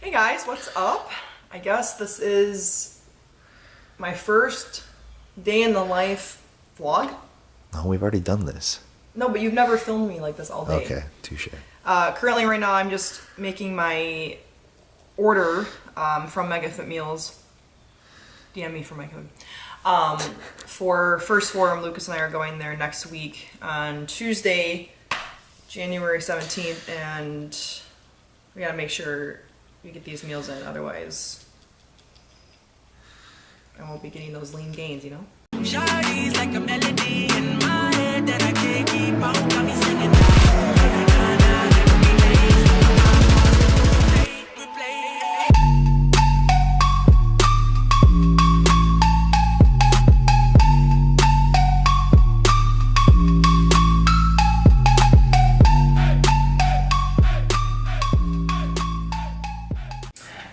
Hey guys, what's up? I guess this is my first day in the life vlog. Oh, we've already done this. No, but you've never filmed me like this all day. Okay, touche. Currently right now I'm just making my order from MegaFit Meals. DM me for my code. For First Forum, Lucas and I are going there next week on Tuesday, January 17th, and we gotta make sure we get these meals in, otherwise I won't be getting those lean gains, you know? Shawty's like a melody in my head that I can't keep on. Got me singing.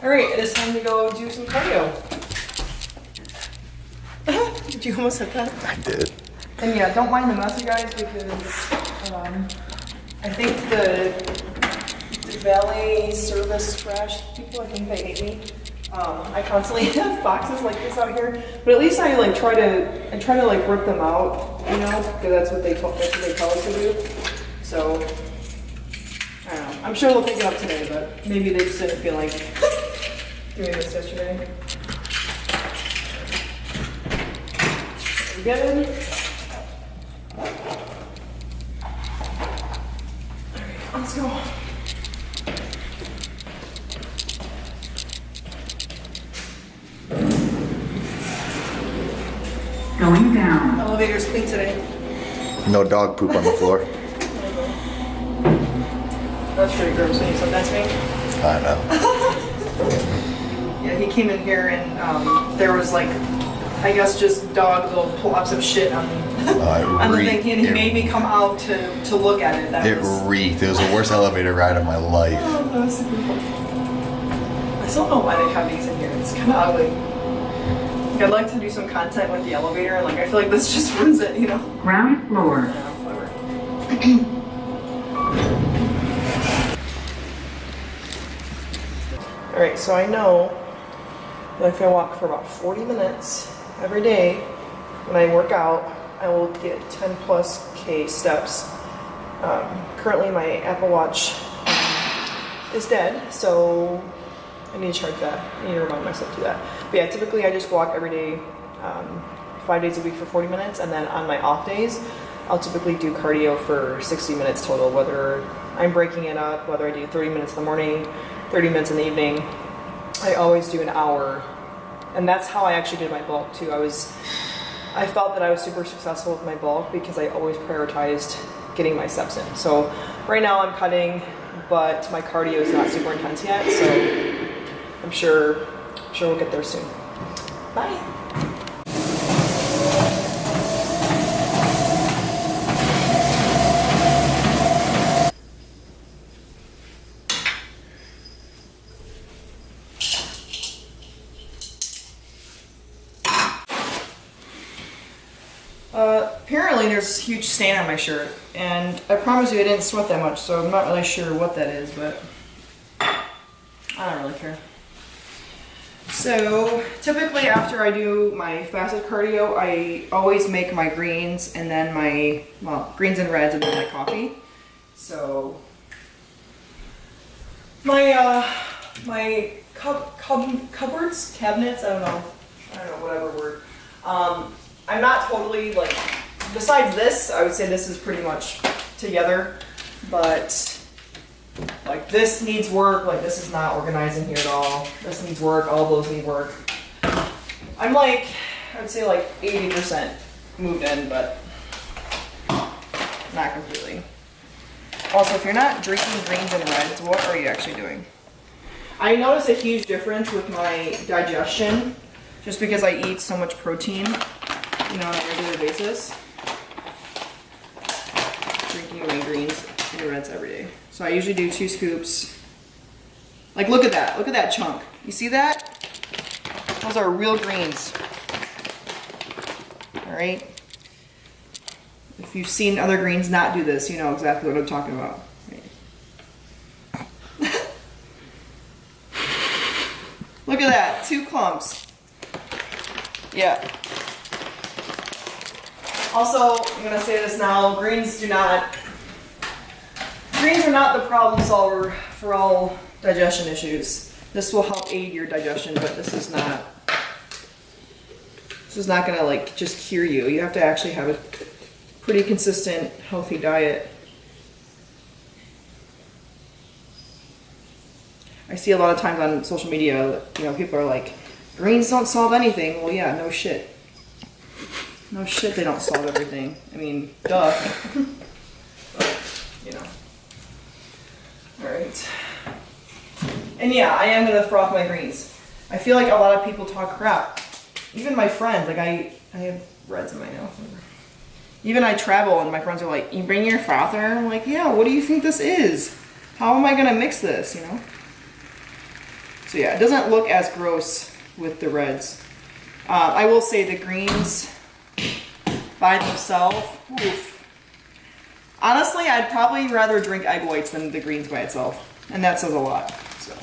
Alright, it is time to go do some cardio. Did you almost hit that? I did. And yeah, don't mind the mess, you guys, because I think the valet service trash people, I think they hate me. I constantly have boxes like this out here, but at least I like try to like rip them out, you know, because that's what they tell us to do. So I don't know. I'm sure they'll pick it up today, but maybe they just didn't feel like doing this yesterday. We good? Alright, let's go. Going down. Elevator's clean today. No dog poop on the floor. That's pretty gross when you said that to me. I know. Yeah, he came in here and there was like, I guess just dog little plobs of shit on the thing, and he made me come out to look at it. It reeked. It was the worst elevator ride of my life. Oh, that was super funny. I still don't know why they have these in here. It's kind of ugly. Like, I'd like to do some content with the elevator, and like I feel like this just ruins it, you know? Ground floor. Yeah, whatever. Alright, so I know that if I walk for about 40 minutes every day when I work out, I will get 10 plus K steps. Currently my Apple Watch is dead, so I need to charge that. I need to remind myself to do that. But yeah, typically I just walk every day, 5 days a week for 40 minutes, and then on my off days, I'll typically do cardio for 60 minutes total, whether I'm breaking it up, whether I do 30 minutes in the morning, 30 minutes in the evening. I always do an hour, and that's how I actually did my bulk too. I felt that I was super successful with my bulk because I always prioritized getting my steps in. So right now I'm cutting, but my cardio is not super intense yet, so I'm sure we'll get there soon. Bye. Apparently there's a huge stain on my shirt, and I promise you I didn't sweat that much, so I'm not really sure what that is, but I don't really care. So typically after I do my fasted cardio, I always make my greens and then greens and reds and then my coffee. So my cabinets, I don't know, whatever word. I'm not totally like, besides this, I would say this is pretty much together, but like this needs work, like this is not organized in here at all. This needs work, all those need work. I'm like, I would say like 80% moved in, but not completely. Also, if you're not drinking greens and reds, what are you actually doing? I noticed a huge difference with my digestion, just because I eat so much protein, you know, on a regular basis. Drinking my greens and reds every day. So I usually do 2 scoops. Like, look at that chunk. You see that? Those are real greens. All right. If you've seen other greens not do this, you know exactly what I'm talking about. Right. Look at that, 2 clumps. Yeah. Also, I'm gonna say this now, greens are not the problem solver for all digestion issues. This will help aid your digestion, but this is not gonna like just cure you. You have to actually have a pretty consistent, healthy diet. I see a lot of times on social media, you know, people are like, greens don't solve anything. Well, yeah, no shit. No shit, they don't solve everything. I mean, duh. But, you know. Alright. And yeah, I am gonna froth my greens. I feel like a lot of people talk crap. Even my friends, like I have reds in my mouth. Even I travel and my friends are like, you bring your frother? I'm like, yeah, what do you think this is? How am I gonna mix this, you know? So yeah, it doesn't look as gross with the reds. I will say the greens by themselves, oof. Honestly, I'd probably rather drink egg whites than the greens by itself. And that says a lot, so.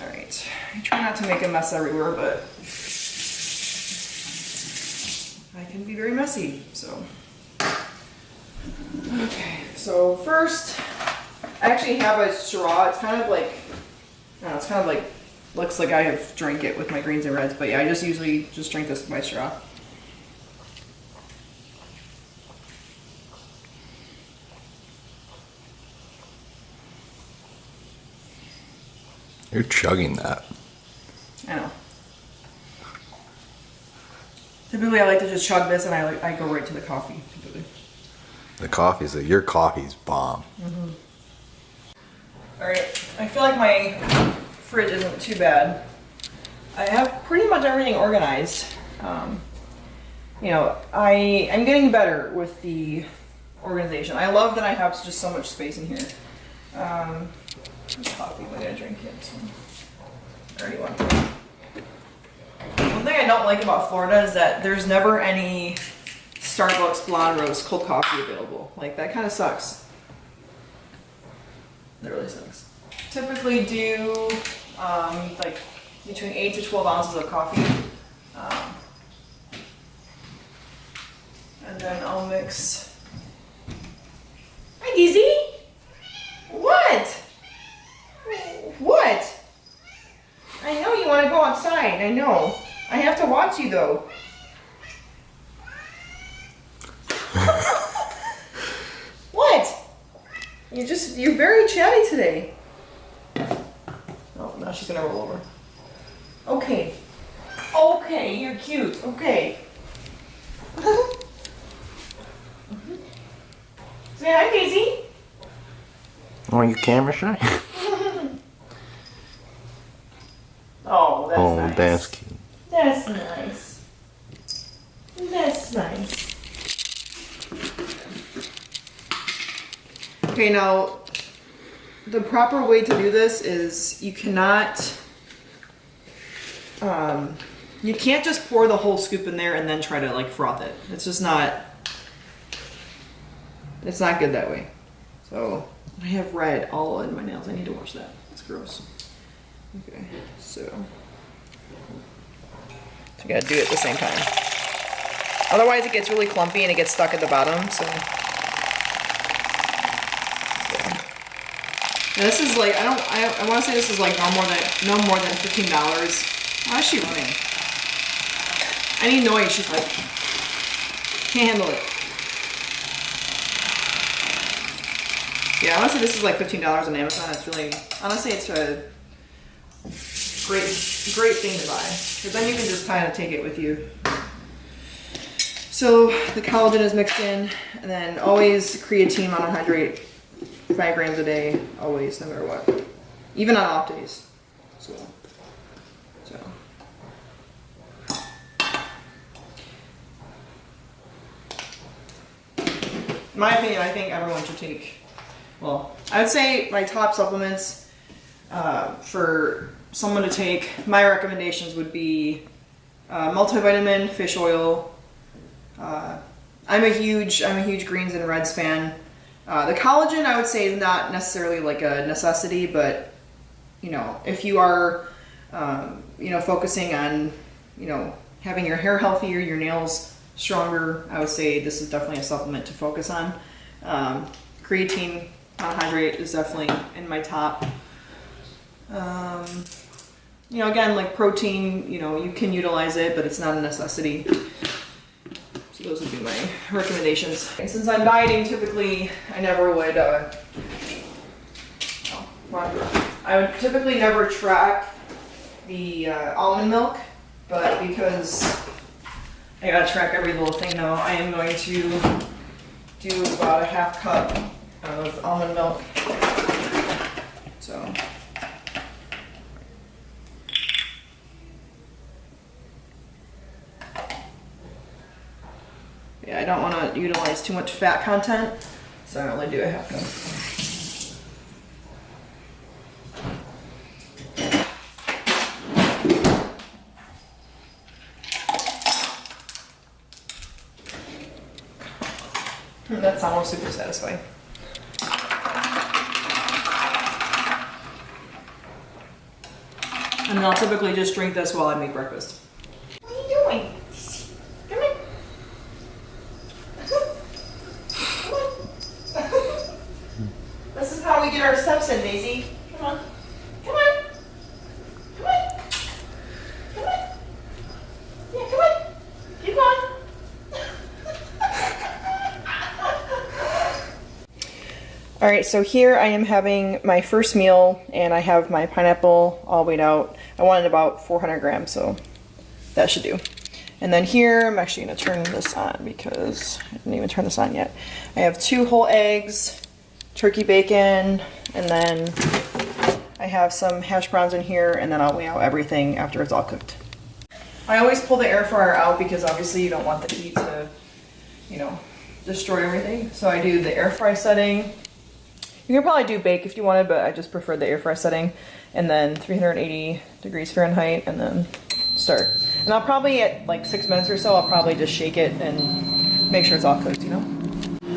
All right, I try not to make a mess everywhere, but I can be very messy, so. Okay, so first, I actually have a straw. It's kind of like, I don't know, it's kind of like, looks like I have drank it with my greens and reds, but yeah, I just usually just drink this with my straw. You're chugging that. I know. Typically, I like to just chug this, and I go right to the coffee. Typically. Your coffee's bomb. Mm-hmm. All right, I feel like my fridge isn't too bad. I have pretty much everything organized. You know, I'm getting better with the organization. I love that I have just so much space in here. Coffee, am I gonna drink it? So, I already want to. One thing I don't like about Florida is that there's never any Starbucks blonde roast cold coffee available. Like, that kind of sucks. That really sucks. Typically do like between 8 to 12 ounces of coffee. And then I'll mix. Hi, Dizzy! What? What? I know you want to go outside. I know. I have to watch you though. What? You're very chatty today. Oh, now she's gonna roll over. Okay. Okay, you're cute. Okay. Say hi, Daisy. Oh, you camera shy? Oh, that's nice. That's cute. That's nice. That's nice. Okay, now the proper way to do this is you cannot, you can't just pour the whole scoop in there and then try to like froth it. It's just not, it's not good that way. So I have red all in my nails. I need to wash that. It's gross. Okay, so you gotta do it at the same time. Otherwise it gets really clumpy and it gets stuck at the bottom, so. Now this is like, I wanna say this is like no more than $15. Why is she running? Any noise, she's like, can't handle it. Yeah, I wanna say this is like $15 on Amazon. It's really, honestly, it's a great thing to buy. Because then you can just kind of take it with you. So the collagen is mixed in, and then always creatine monohydrate, 5 grams a day, always, no matter what. Even on off days. So. In my opinion, I think everyone should take, well, I would say my top supplements for someone to take, my recommendations would be multivitamin, fish oil. I'm a huge greens and reds fan. The collagen, I would say, is not necessarily like a necessity, but you know, if you are, you know, focusing on, you know, having your hair healthier, your nails stronger, I would say this is definitely a supplement to focus on. Creatine monohydrate is definitely in my top. You know, again, like protein, you know, you can utilize it, but it's not a necessity. So those would be my recommendations. And since I'm dieting, typically I never would, I would typically never track the almond milk, but because I gotta track every little thing now, I am going to do about a half cup of almond milk. So. Yeah, I don't want to utilize too much fat content, so I only do a half cup. That sounds super satisfying. And then I'll typically just drink this while I make breakfast. What are you doing? Come on. Come on. This is how we get our steps in, Daisy. Come on. Come on. Come on. Come on. Yeah, come on. Keep going. All right, so here I am having my first meal, and I have my pineapple all weighed out. I wanted about 400 grams, so that should do. And then here, I'm actually gonna turn this on because I didn't even turn this on yet. I have 2 whole eggs, turkey bacon, and then I have some hash browns in here, and then I'll weigh out everything after it's all cooked. I always pull the air fryer out because obviously you don't want the heat to, you know, destroy everything. So I do the air fry setting. You can probably do bake if you wanted, but I just prefer the air fry setting. And then 380 degrees Fahrenheit, and then start. And I'll probably, at like 6 minutes or so, I'll probably just shake it and make sure it's all cooked, you know?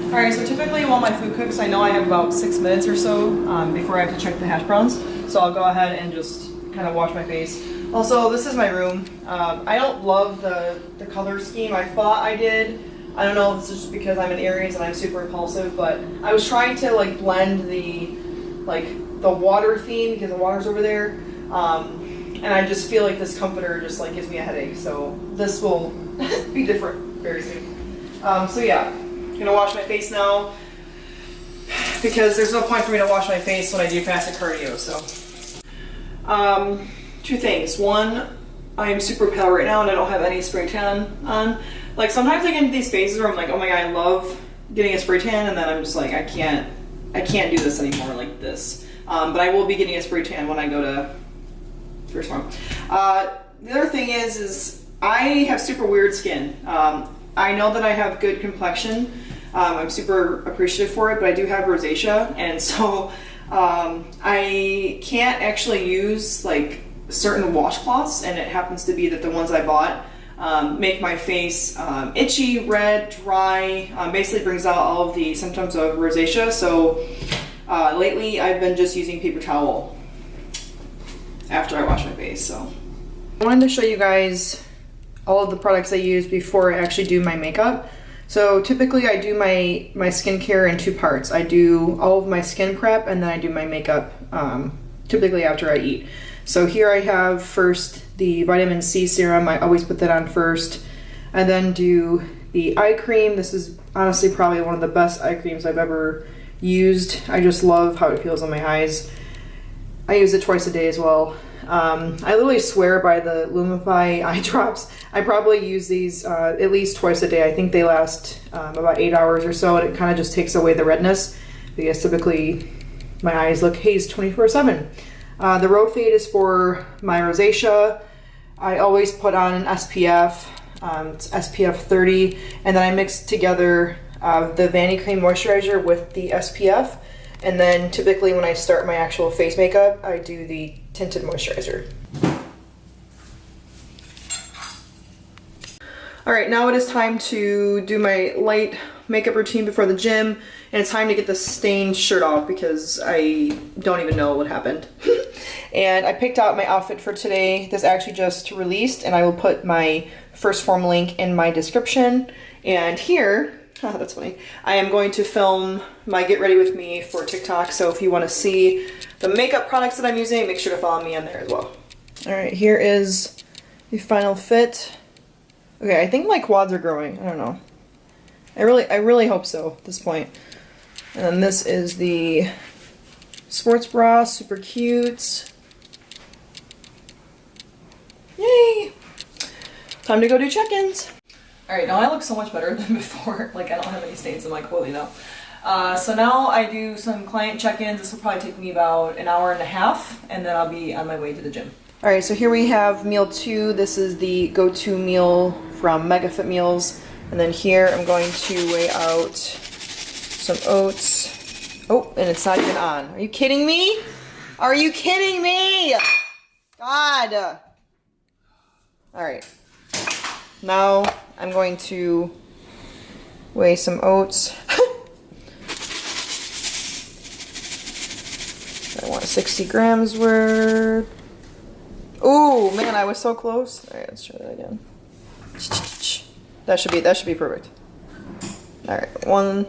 All right, so typically while my food cooks, I know I have about 6 minutes or so before I have to check the hash browns. So I'll go ahead and just kind of wash my face. Also, this is my room. I don't love the color scheme. I thought I did. I don't know if this is just because I'm an Aries and I'm super impulsive, but I was trying to like blend the water theme because the water's over there. And I just feel like this comforter just like gives me a headache. So this will be different very soon. So yeah, I'm gonna wash my face now because there's no point for me to wash my face when I do fasted cardio. So 2 things. One, I am super pale right now and I don't have any spray tan on. Like sometimes I get into these phases where I'm like, oh my god, I love getting a spray tan, and then I'm just like, I can't do this anymore like this. But I will be getting a spray tan when I go to First Farm. The other thing is I have super weird skin. I know that I have good complexion. I'm super appreciative for it, but I do have rosacea, and so I can't actually use like certain washcloths, and it happens to be that the ones I bought make my face itchy, red, dry, basically brings out all of the symptoms of rosacea. So lately I've been just using paper towel after I wash my face. So I wanted to show you guys all of the products I use before I actually do my makeup. So typically I do my skincare in 2 parts. I do all of my skin prep, and then I do my makeup typically after I eat. So here I have first the vitamin C serum. I always put that on first. I then do the eye cream. This is honestly probably one of the best eye creams I've ever used. I just love how it feels on my eyes. I use it twice a day as well. I literally swear by the Lumify eye drops. I probably use these at least twice a day. I think they last about 8 hours or so, and it kind of just takes away the redness because typically my eyes look hazed 24/7. The Rhofade is for my rosacea. I always put on an SPF. It's SPF 30, and then I mix together the Vanicream moisturizer with the SPF, and then typically when I start my actual face makeup, I do the tinted moisturizer. All right, now it is time to do my light makeup routine before the gym, and it's time to get the stained shirt off because I don't even know what happened. And I picked out my outfit for today. This actually just released, and I will put my First Form link in my description. And here, oh, that's funny, I am going to film my Get Ready With Me for TikTok. So if you want to see the makeup products that I'm using, make sure to follow me on there as well. All right, here is the final fit. Okay, I think my quads are growing. I don't know. I really hope so at this point. And then this is the sports bra, super cute. Yay! Time to go do check-ins. All right, now I look so much better than before. Like I don't have any stains in my clothing now. So now I do some client check-ins. This will probably take me about an hour and a half, and then I'll be on my way to the gym. All right, so here we have meal 2. This is the go-to meal from MegaFit Meals. And then here I'm going to weigh out some oats. Oh, and it's not even on. Are you kidding me? Are you kidding me? God. All right. Now I'm going to weigh some oats. I want 60 grams worth. Oh man, I was so close. All right, let's try that again. That should be perfect. All right, 1.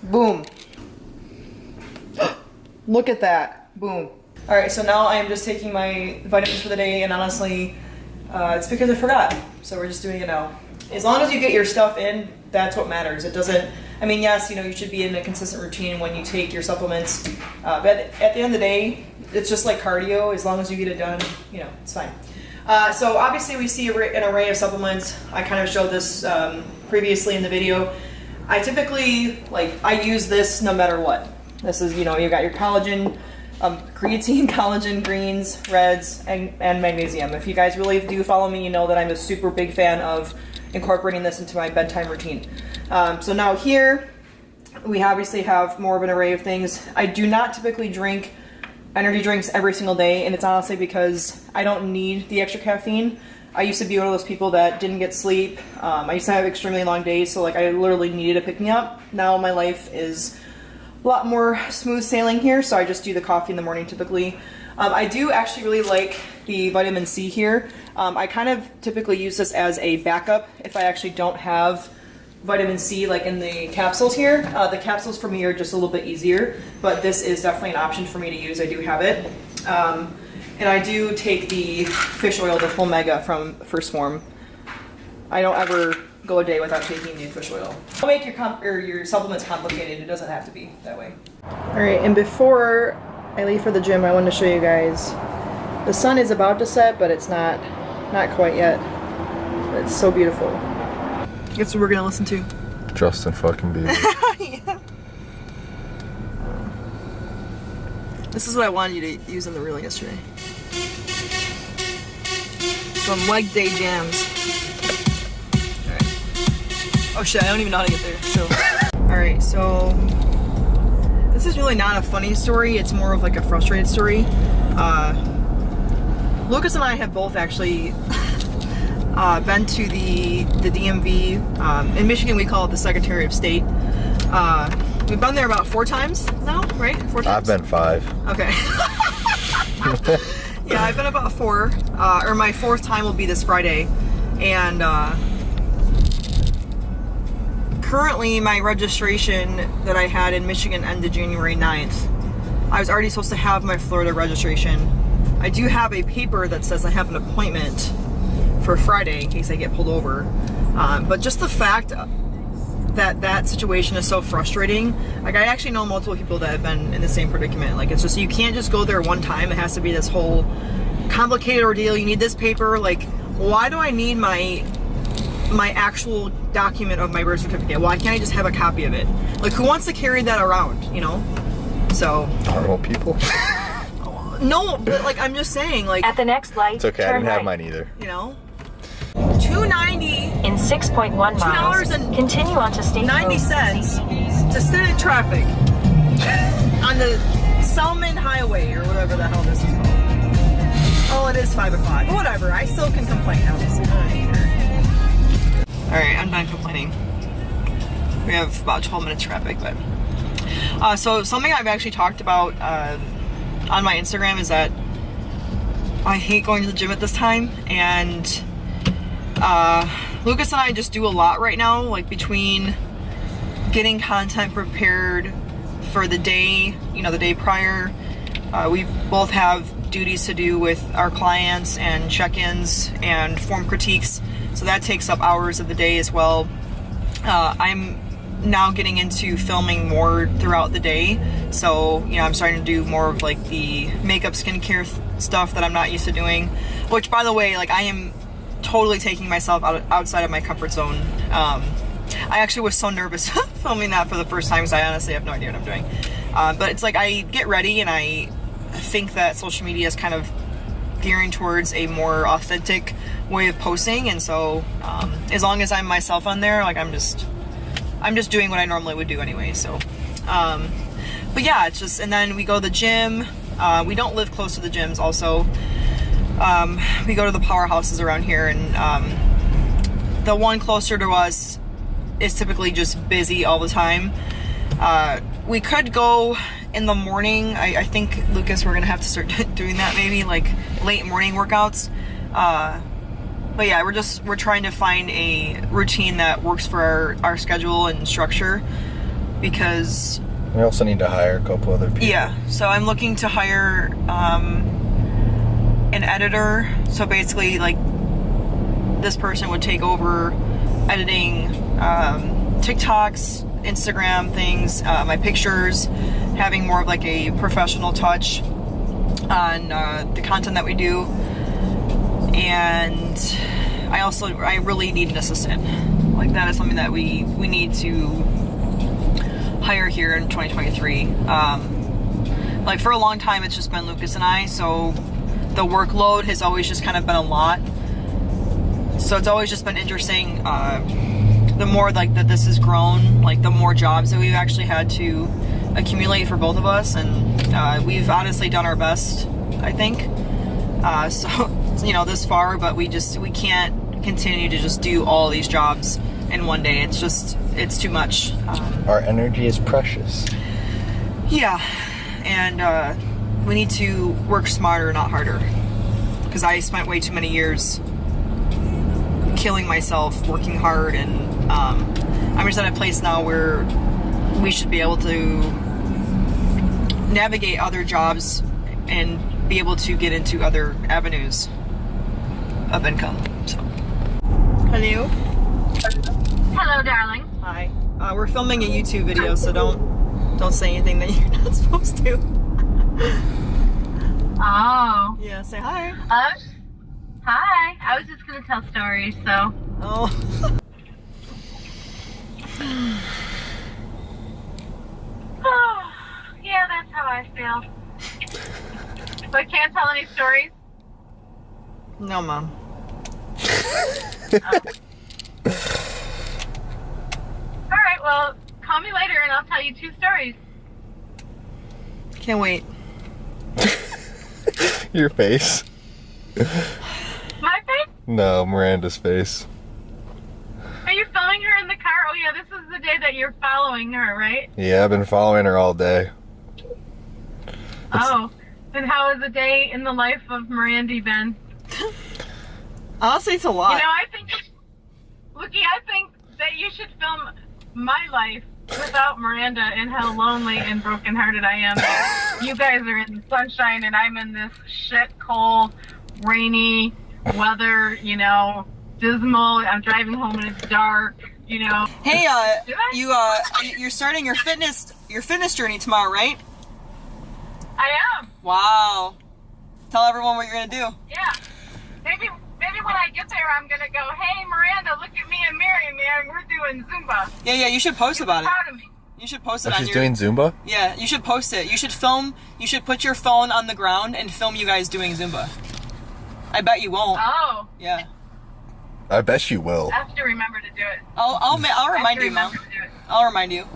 Boom. Look at that. Boom. All right, so now I am just taking my vitamins for the day, and honestly, it's because I forgot. So we're just doing it now. As long as you get your stuff in, that's what matters. It doesn't. I mean, yes, you know, you should be in a consistent routine when you take your supplements, but at the end of the day, it's just like cardio. As long as you get it done, you know, it's fine. So obviously we see an array of supplements. I kind of showed this previously in the video. I typically, I use this no matter what. This is, you know, you got your collagen, creatine, collagen, greens, reds, and magnesium. If you guys really do follow me, you know that I'm a super big fan of incorporating this into my bedtime routine. So now here, we obviously have more of an array of things. I do not typically drink energy drinks every single day, and it's honestly because I don't need the extra caffeine. I used to be one of those people that didn't get sleep. I used to have extremely long days, so I literally needed a pick-me-up. Now my life is a lot more smooth sailing here, so I just do the coffee in the morning typically. I do actually really like the vitamin C here. I kind of typically use this as a backup if I actually don't have vitamin C in the capsules here. The capsules for me are just a little bit easier, but this is definitely an option for me to use. I do have it. And I do take the fish oil, the Full Mega from First Form. I don't ever go a day without taking the fish oil. Don't make your supplements complicated. It doesn't have to be that way. All right, and before I leave for the gym, I wanted to show you guys. The sun is about to set, but it's not quite yet. It's so beautiful. Guess what we're gonna listen to? Justin fucking Bieber. Yeah. This is what I wanted you to use in the reel yesterday. Some leg day jams. Alright. Oh shit, I don't even know how to get there. So alright, so this is really not a funny story, it's more of a frustrated story. Lucas and I have both actually been to the DMV. In Michigan we call it the Secretary of State. We've been there about 4 times now, right? 4 times? I've been 5. Okay. Yeah, I've been about 4. Or my 4th time will be this Friday. And currently my registration that I had in Michigan ended January 9th. I was already supposed to have my Florida registration. I do have a paper that says I have an appointment for Friday in case I get pulled over. But just the fact that situation is so frustrating. I actually know multiple people that have been in the same predicament. It's just, you can't just go there one time. It has to be this whole complicated ordeal. You need this paper. Why do I need my actual document of my birth certificate? Why can't I just have a copy of it? Who wants to carry that around, you know? So Normal people. no, but I'm just saying, At the next light, It's okay, I turn didn't have right. mine either. you know, $2.90 In 6.1 miles, $2.90 continue onto State Road to sit in traffic on the Salmon Highway or whatever the hell this is called. Oh, it is 5 o'clock. Whatever, I still can complain, obviously. Alright, I'm done complaining. We have about 12 minutes traffic, but So something I've actually talked about on my Instagram is that I hate going to the gym at this time, and Lucas and I just do a lot right now, like between getting content prepared for the day, the day prior. We both have duties to do with our clients and check-ins and form critiques, so that takes up hours of the day as well. I'm now getting into filming more throughout the day, so I'm starting to do more of like the makeup, skincare stuff that I'm not used to doing, which, by the way, like, I am totally taking myself outside of my comfort zone. I actually was so nervous filming that for the first time because I honestly have no idea what I'm doing. But it's like I get ready, and I think that social media is kind of gearing towards a more authentic way of posting, and so as long as I'm myself on there, like, I'm just doing what I normally would do anyway. So but yeah, it's just, and then we go to the gym. We don't live close to the gyms also. We go to the powerhouses around here, and the one closer to us is typically just busy all the time. We could go in the morning. I think, Lucas, we're gonna have to start doing that, maybe like late morning workouts. But yeah, we're trying to find a routine that works for our schedule and structure, because We also need to hire a couple other people. yeah, so I'm looking to hire an editor. So basically, like, this person would take over editing TikToks, Instagram things, my pictures, having more of like a professional touch on the content that we do. And I really need an assistant. Like, that is something that we need to hire here in 2023. Like, for a long time, it's just been Lucas and I, so the workload has always just kind of been a lot. So it's always just been interesting. The more like that this has grown, like, the more jobs that we've actually had to accumulate for both of us, and we've honestly done our best, I think. So this far, but we can't continue to just do all these jobs in one day. It's too much. Our energy is precious. Yeah, and we need to work smarter, not harder, because I spent way too many years killing myself working hard, and I'm just at a place now where we should be able to navigate other jobs and be able to get into other avenues of income. So, hello. Hello, darling. Hi. We're filming a YouTube video, so don't say anything that you're not supposed to. Oh. Yeah, say hi. Hi. I was just gonna tell stories, so. Oh. Oh, yeah, that's how I feel. So I can't tell any stories? No, Mom. Alright, well, call me later and I'll tell you 2 stories. Can't wait. Your face. My face? No, Miranda's face. Are you filming her in the car? Oh yeah, this is the day that you're following her, right? Yeah, I've been following her all day. Oh. And how has a day in the life of Mirandy been? Honestly, it's a lot. I think, Wookie, I think that you should film my life without Miranda and how lonely and brokenhearted I am. You guys are in the sunshine and I'm in this shit, cold, rainy weather, dismal. I'm driving home and it's dark, Hey, you're starting your fitness journey tomorrow, right? I am. Wow. Tell everyone what you're gonna do. Yeah. Maybe when I get there, I'm gonna go, hey, Miranda, look at me and Mary, man. We're doing Zumba. Yeah, you should post about it. Proud of me. You should post it Oh, on she's your... doing Zumba? Yeah, you should post it. You should put your phone on the ground and film you guys doing Zumba. I bet you won't. Oh. Yeah. I bet you will. I have to remember to do it. I'll remind you, Mom. I'll remind you.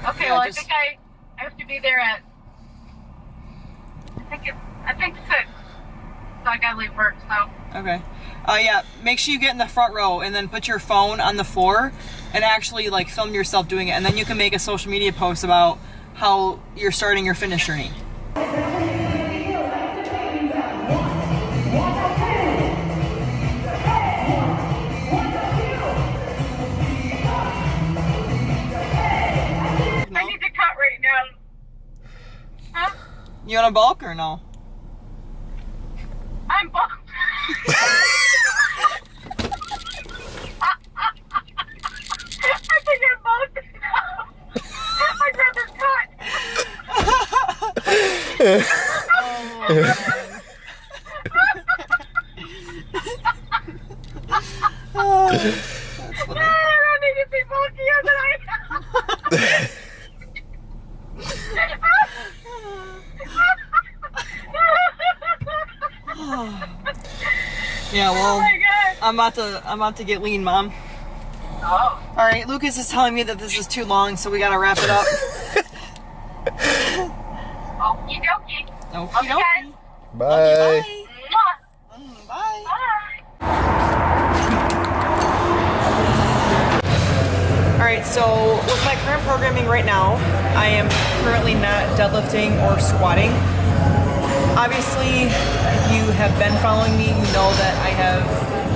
Okay, Yeah, well, just- I think I have to be there at, I think 6. So I gotta leave work, so. Okay. Yeah, make sure you get in the front row and then put your phone on the floor and actually like film yourself doing it, and then you can make a social media post about how you're starting your fitness journey. I need to cut right now. Huh? You want a bulk or no? I'm bumped. I think I'm bumped. I'd rather cut. That's funny. I don't need to be bulkier than I Yeah, well, Oh my God. I'm about to get lean, Mom. Oh. All right, Lucas is telling me that this is too long, so we gotta wrap it up. Okie dokie. Okie Okay. dokie. Bye. Mwah. Bye. Bye. All right, so with my current programming right now, I am currently not deadlifting or squatting. Obviously, if you have been following me, you know that I have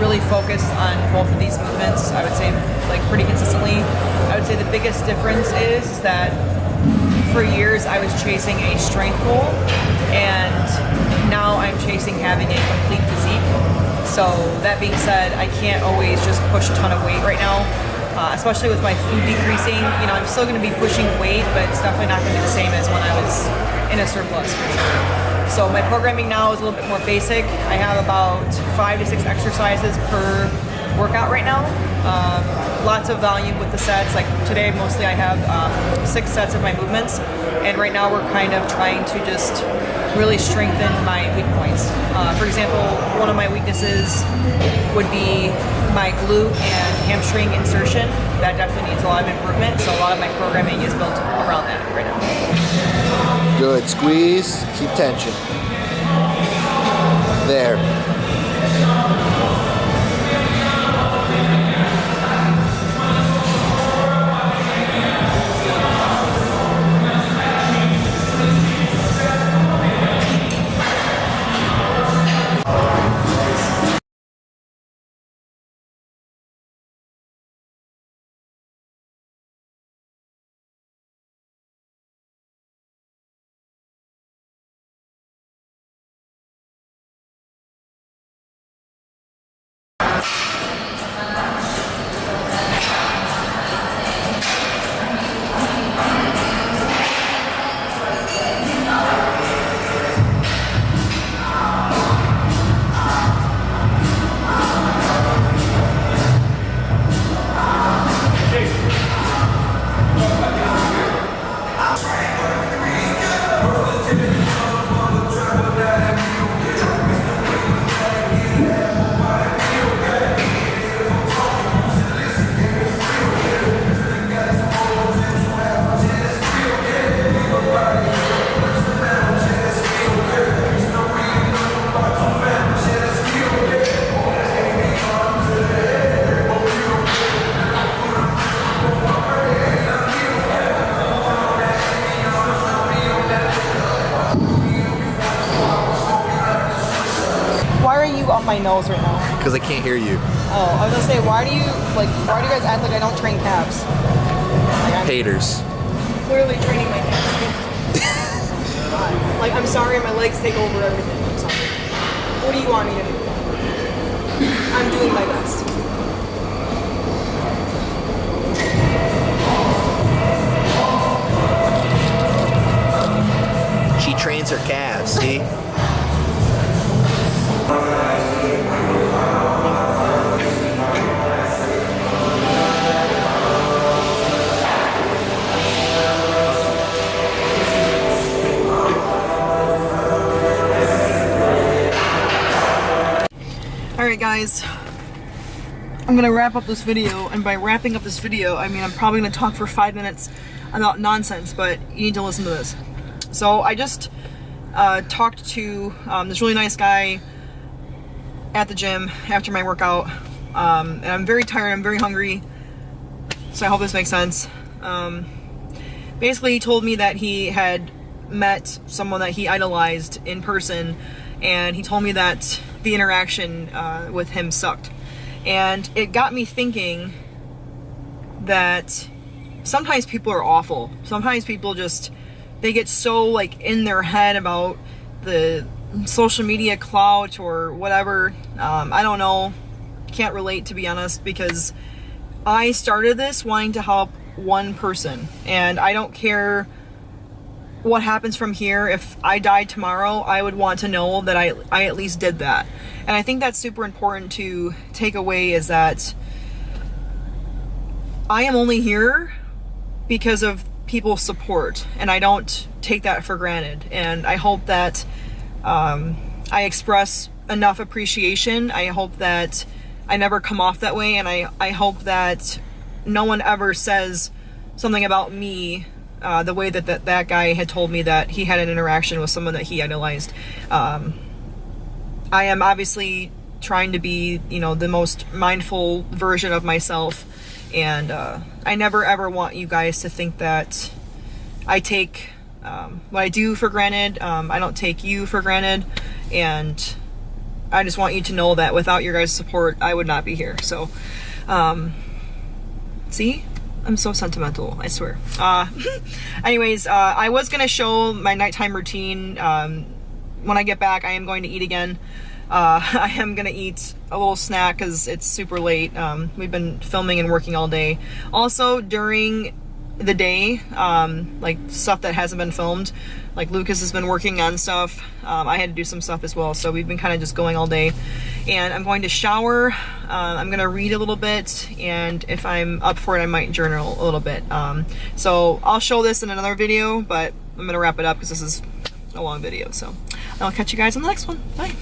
really focused on both of these movements, I would say, like pretty consistently. I would say the biggest difference is that for years I was chasing a strength goal, and now I'm chasing having a complete physique. So that being said, I can't always just push a ton of weight right now. Especially with my food decreasing, you know, I'm still going to be pushing weight, but it's definitely not going to be the same as when I was in a surplus for sure. So my programming now is a little bit more basic. I have about 5 to 6 exercises per workout right now. Lots of volume with the sets. Like today, mostly I have 6 sets of my movements, and right now we're kind of trying to just really strengthen my weak points. For example, one of my weaknesses would be my glute and hamstring insertion. That definitely needs a lot of improvement, so a lot of my programming is built around that right now. Good. Squeeze. Keep tension. There. Up my nose right now. Because I can't hear you. Oh, I was gonna say, why do you guys act like I don't train calves? Like I'm Haters. clearly training my calves. Like I'm sorry, my legs take over everything. I'm sorry. What do you want me to do? I'm doing my best. She trains her calves, see? Alright guys, I'm gonna wrap up this video, and by wrapping up this video, I mean I'm probably gonna talk for 5 minutes about nonsense, but you need to listen to this. So I just talked to this really nice guy at the gym after my workout, and I'm very tired, I'm very hungry, so I hope this makes sense. Basically, he told me that he had met someone that he idolized in person, and he told me that the interaction with him sucked. And it got me thinking that sometimes people are awful. Sometimes people just, they get so like in their head about the social media clout or whatever. I don't know, can't relate, to be honest, because I started this wanting to help one person, and I don't care what happens from here. If I died tomorrow, I would want to know that I at least did that. And I think that's super important to take away, is that I am only here because of people's support, and I don't take that for granted. And I hope that I express enough appreciation. I hope that I never come off that way, and I hope that no one ever says something about me the way that guy had told me that he had an interaction with someone that he idolized. I am obviously trying to be, you know, the most mindful version of myself, and I never ever want you guys to think that I take what I do for granted. I don't take you for granted, and I just want you to know that without your guys' support, I would not be here. So, see? I'm so sentimental, I swear. Anyways, I was gonna show my nighttime routine. When I get back, I am going to eat again. I am gonna eat a little snack because it's super late. We've been filming and working all day. Also, during the day, like stuff that hasn't been filmed, like Lucas has been working on stuff. I had to do some stuff as well, so we've been kind of just going all day. And I'm going to shower. I'm gonna read a little bit, and if I'm up for it, I might journal a little bit. So I'll show this in another video, but I'm gonna wrap it up because this is a long video. So I'll catch you guys on the next one. Bye.